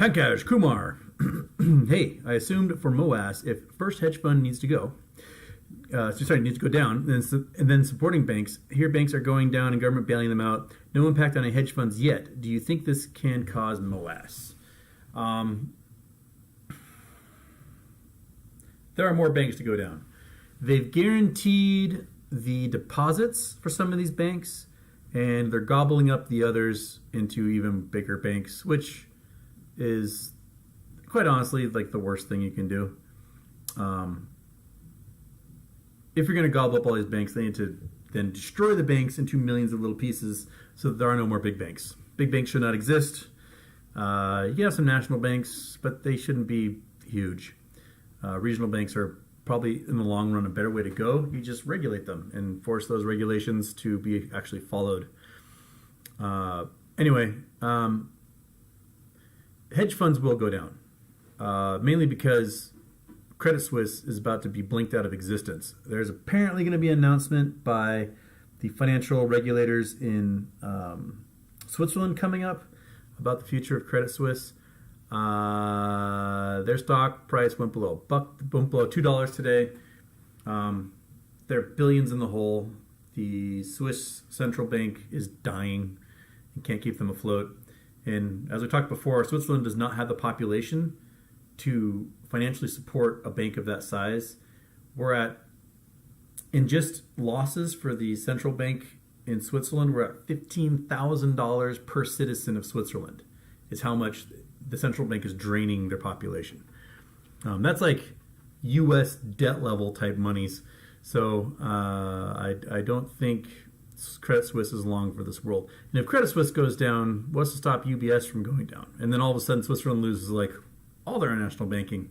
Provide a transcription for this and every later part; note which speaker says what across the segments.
Speaker 1: Pankaj Kumar. Hey, I assumed for MOAS, if first hedge fund needs to go, needs to go down, and then supporting banks. Here, banks are going down and government bailing them out. No impact on any hedge funds yet. Do you think this can cause MOAS? There are more banks to go down. They've guaranteed the deposits for some of these banks, and they're gobbling up the others into even bigger banks, which is quite honestly like the worst thing you can do. If you're going to gobble up all these banks, they need to then destroy the banks into millions of little pieces so that there are no more big banks. Big banks should not exist. You have some national banks, but they shouldn't be huge. Regional banks are probably in the long run a better way to go. You just regulate them and force those regulations to be actually followed. Anyway, hedge funds will go down, mainly because Credit Suisse is about to be blinked out of existence. There's apparently going to be an announcement by the financial regulators in Switzerland coming up about the future of Credit Suisse. Their stock price went below $2 today. They're billions in the hole. The Swiss central bank is dying and can't keep them afloat. And as we talked before, Switzerland does not have the population to financially support a bank of that size. In just losses for the central bank in Switzerland, we're at $15,000 per citizen of Switzerland is how much the central bank is draining their population. That's like U.S. debt level type monies. So I don't think Credit Suisse is long for this world. And if Credit Suisse goes down, what's to stop UBS from going down? And then all of a sudden Switzerland loses like all their international banking,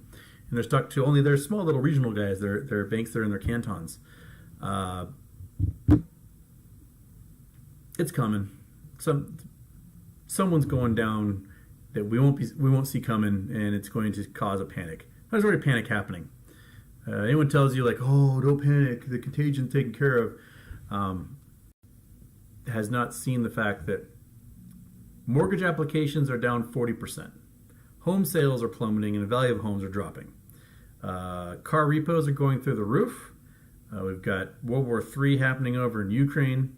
Speaker 1: and they're stuck to only their small little regional guys, their banks that are in their cantons. It's coming. Someone's going down that we won't see coming, and it's going to cause a panic. There's already panic happening. Anyone tells you like, oh, don't panic, the contagion's taken care of, has not seen the fact that mortgage applications are down 40%. Home sales are plummeting and the value of homes are dropping. Car repos are going through the roof. We've got World War III happening over in Ukraine.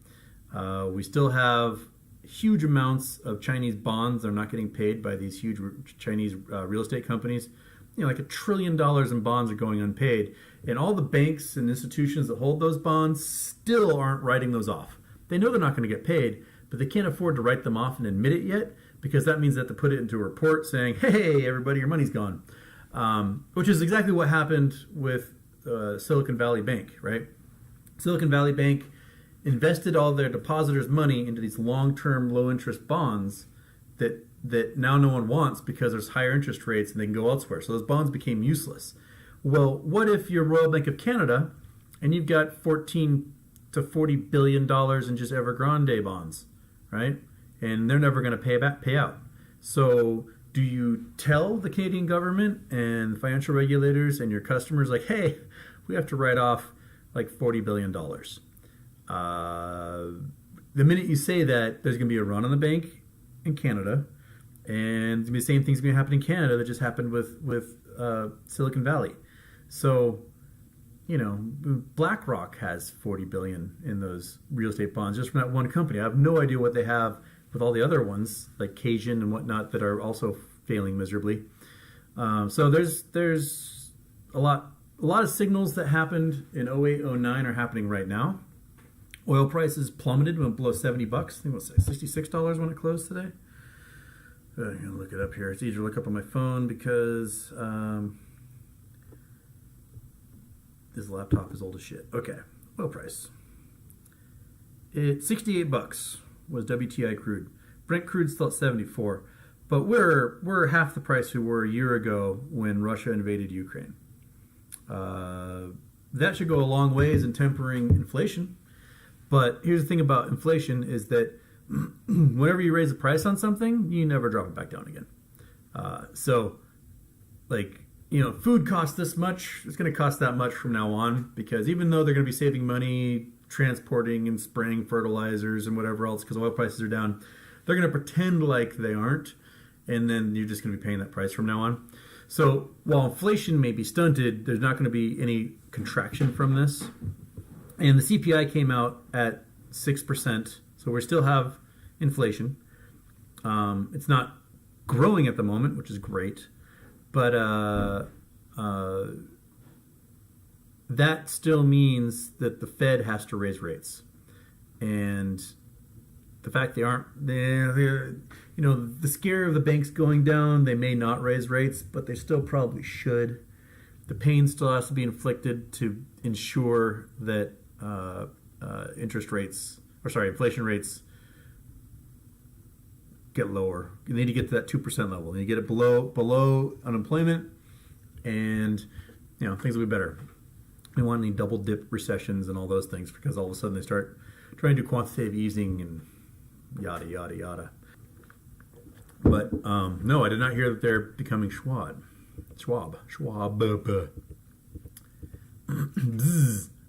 Speaker 1: We still have huge amounts of Chinese bonds that are not getting paid by these huge Chinese real estate companies. Like $1 trillion in bonds are going unpaid. And all the banks and institutions that hold those bonds still aren't writing those off. They know they're not going to get paid, but they can't afford to write them off and admit it yet, because that means they have to put it into a report saying, hey, everybody, your money's gone. Which is exactly what happened with Silicon Valley Bank, right? Silicon Valley Bank invested all their depositors' money into these long-term, low-interest bonds that now no one wants because there's higher interest rates and they can go elsewhere. So those bonds became useless. Well, what if you're Royal Bank of Canada and you've got $14 to $40 billion in just Evergrande bonds, right? And they're never going to pay out. So do you tell the Canadian government and financial regulators and your customers like, hey, we have to write off like $40 billion? The minute you say that, there's going to be a run on the bank in Canada, and the same thing's going to happen in Canada that just happened with Silicon Valley. So, BlackRock has $40 billion in those real estate bonds just from that one company. I have no idea what they have with all the other ones like Cajun and whatnot that are also failing miserably. So there's a lot of signals that happened in 08, 09 are happening right now. Oil prices plummeted, went below $70. I think it was $66 when it closed today. I'm going to look it up here. It's easier to look up on my phone because this laptop is old as shit. Okay, oil price. It's $68 was WTI crude. Brent crude's still at 74, but we're half the price we were a year ago when Russia invaded Ukraine. That should go a long ways in tempering inflation. But here's the thing about inflation is that whenever you raise the price on something, you never drop it back down again. Food costs this much, it's going to cost that much from now on, because even though they're going to be saving money transporting and spraying fertilizers and whatever else because oil prices are down, they're going to pretend like they aren't. and then you're just going to be paying that price from now on. So while inflation may be stunted, there's not going to be any contraction from this. And the CPI came out at 6%, so we still have inflation. It's not growing at the moment, which is great, but that still means that the Fed has to raise rates. And the fact they're the scare of the banks going down, they may not raise rates, but they still probably should. The pain still has to be inflicted to ensure that inflation rates get lower. You need to get to that 2% level. You get it below unemployment, and things will be better. We want any double dip recessions and all those things, because all of a sudden they start trying to do quantitative easing and yada yada yada. But no, I did not hear that they're becoming Schwab.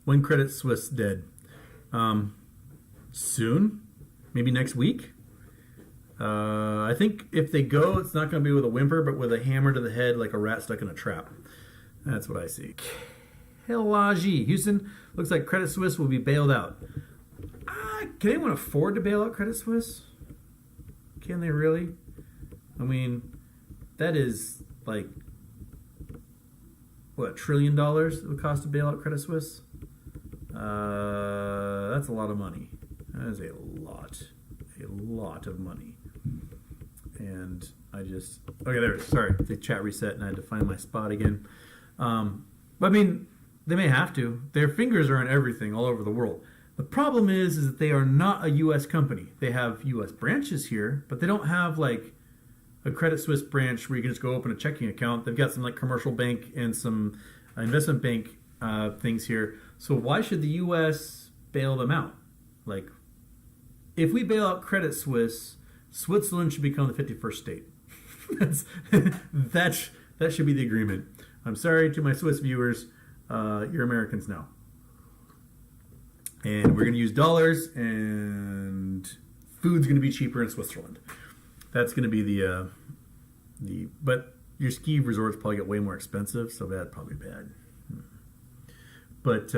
Speaker 1: When Credit Suisse dead? Soon, maybe next week. I think if they go, it's not going to be with a whimper, but with a hammer to the head, like a rat stuck in a trap. That's what I see. Hilaji, Houston, looks like Credit Suisse will be bailed out. Can anyone afford to bail out Credit Suisse? Can they really? I mean, that is like, what, $1 trillion it would cost to bail out Credit Suisse? That's a lot of money. That is a lot of money. And okay, there. Sorry, the chat reset, and I had to find my spot again. But I mean, they may have to. Their fingers are on everything all over the world. The problem is that they are not a U.S. company. They have U.S. branches here, but they don't have like a Credit Suisse branch where you can just go open a checking account. They've got some like commercial bank and some investment bank things here. So why should the U.S. bail them out? Like, if we bail out Credit Suisse, Switzerland should become the 51st state. That should be the agreement. I'm sorry to my Swiss viewers. You're Americans now. And we're going to use dollars, and food's going to be cheaper in Switzerland. That's going to be but your ski resorts probably get way more expensive, so that's probably bad. But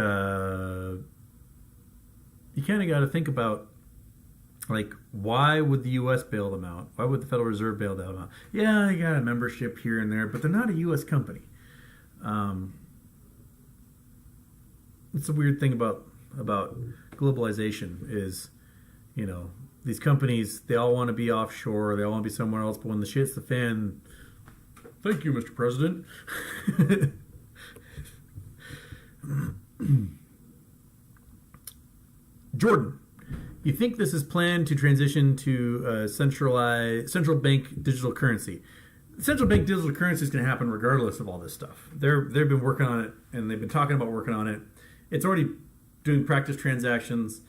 Speaker 1: you kind of got to think about, like, why would the U.S. bail them out? Why would the Federal Reserve bail them out? Yeah, they got a membership here and there, but they're not a U.S. company. It's a weird thing about globalization is, these companies, they all want to be offshore, they all want to be somewhere else, but when the shit's the fan, thank you, Mr. President. Jordan, you think this is planned to transition to central bank digital currency? Central bank digital currency is going to happen regardless of all this stuff. They've been working on it, and they've been talking about working on it. It's already doing practice transactions.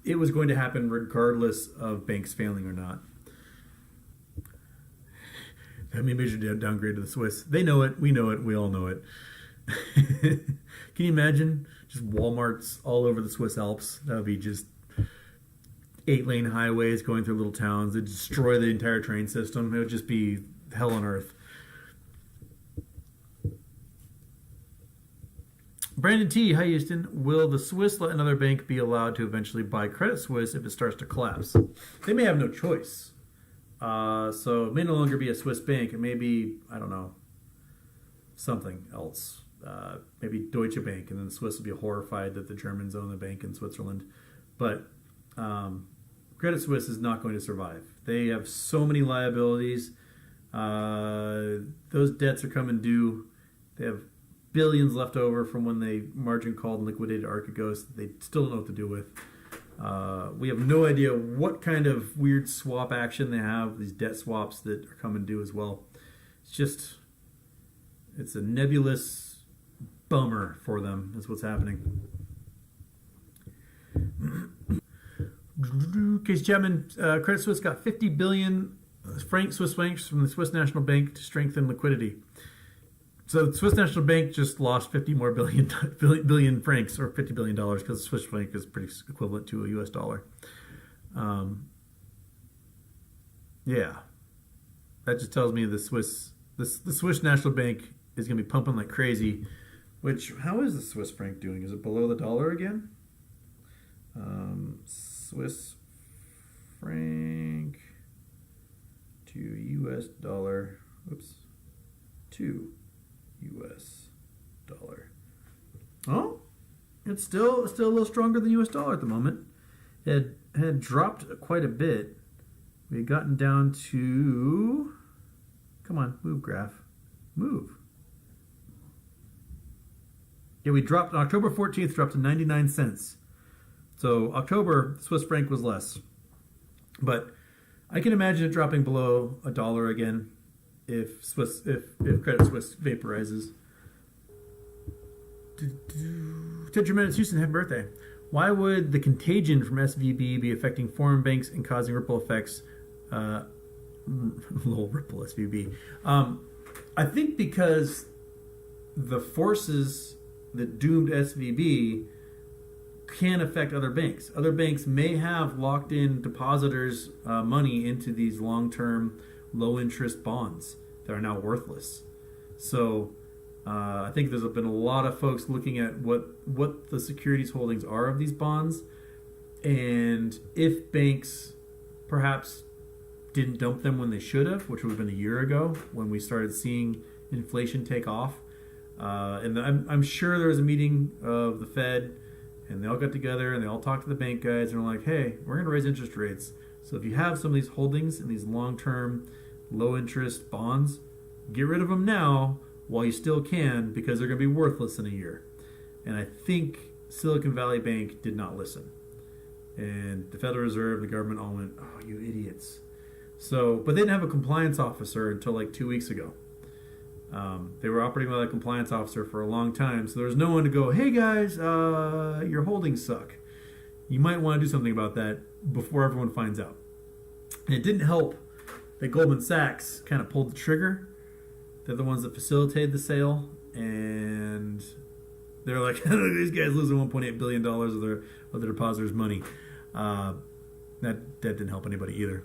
Speaker 1: It was going to happen regardless of banks failing or not. That may be a major downgrade to the Swiss. They know it. We know it. We all know it. Can you imagine just Walmarts all over the Swiss Alps? That would be just 8-lane highways going through little towns. It'd destroy the entire train system. It would just be hell on earth. Brandon T, hi Houston. Will the Swiss let another bank be allowed to eventually buy Credit Suisse if it starts to collapse? They may have no choice. So it may no longer be a Swiss bank. It may be, I don't know, something else. Maybe Deutsche Bank, and then the Swiss will be horrified that the Germans own the bank in Switzerland. But Credit Suisse is not going to survive. They have so many liabilities. Those debts are coming due. They have billions left over from when they margin called and liquidated Archegos that they still don't know what to do with. We have no idea what kind of weird swap action they have, these debt swaps that are coming due as well. It's a nebulous bummer for them. That's what's happening. Case Chapman, Credit Suisse got 50 billion Swiss francs from the Swiss National Bank to strengthen liquidity. So the Swiss National Bank just lost 50 more billion francs, or $50 billion, because the Swiss franc is pretty equivalent to a US dollar. Yeah, that just tells me the Swiss National Bank is going to be pumping like crazy. Which, how is the Swiss franc doing? Is it below the dollar again? Swiss franc to U.S. dollar. Oops. To U.S. dollar. Oh, it's still a little stronger than U.S. dollar at the moment. It had dropped quite a bit. We had gotten down to... Come on, move, graph. Move. Yeah, we dropped on October 14th, dropped to 99 cents. So October, Swiss franc was less. But I can imagine it dropping below a dollar again if Credit Suisse vaporizes. Ted Jimenez Houston, happy birthday. Why would the contagion from SVB be affecting foreign banks and causing ripple effects? Little ripple SVB. I think because the forces that doomed SVB can affect other banks. Other banks may have locked in depositors' money into these long-term, low-interest bonds that are now worthless. So I think there's been a lot of folks looking at what the securities holdings are of these bonds, and if banks perhaps didn't dump them when they should have, which would have been a year ago when we started seeing inflation take off. And I'm sure there was a meeting of the Fed, and they all got together and they all talked to the bank guys and were like, hey, we're going to raise interest rates. So if you have some of these holdings in these long-term, low-interest bonds, get rid of them now while you still can, because they're going to be worthless in a year. And I think Silicon Valley Bank did not listen. And the Federal Reserve, the government all went, oh, you idiots. So, but they didn't have a compliance officer until like 2 weeks ago. They were operating without a compliance officer for a long time, so there was no one to go, hey guys, your holdings suck. You might want to do something about that before everyone finds out. And it didn't help that Goldman Sachs kind of pulled the trigger. They're the ones that facilitated the sale, and they're like, these guys losing $1.8 billion of their depositors' money. That didn't help anybody either.